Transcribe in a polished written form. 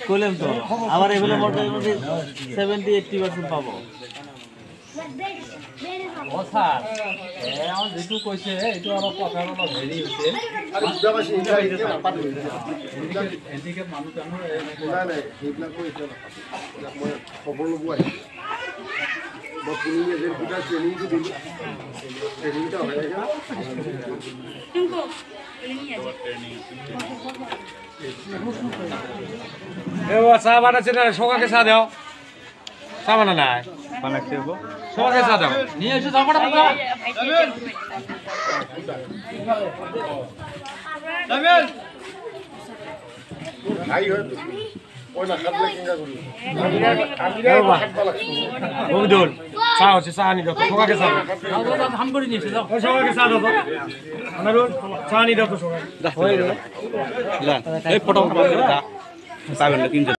কইলাম তো আমার এগুলো মোটামুটি 70-80% পাবো। ও স্যার আমার যেটু কইছে এইটো আর কথা অলপ হেৰি হৈছে এদিকে মানুহ জানো নাই সেইবিলাক মই খবৰ ল'ব আহিছোঁ মই পুনি এজের দুটা ট্রেনিংটো দিলোঁ ট্রেনিংটা হয়ে গেল চাহ বানাচ্ছে না সকাকে চাহ দাও চাহ বানা নাই বানাইছে গো সকাকে চাহ দাও নিয়ে এসে চাহ বানা খাই হয়তো ওই না খাবলে কিংবা করি বন্ধুল চাহ হচ্ছে চাহ নি দাও সকাকে চাহ ধাম করে নিয়েছে যাও সকাকে চাহ দাও আমারুল চাহ নি দাও তো সকাকে এই ফটো পাবেন না 3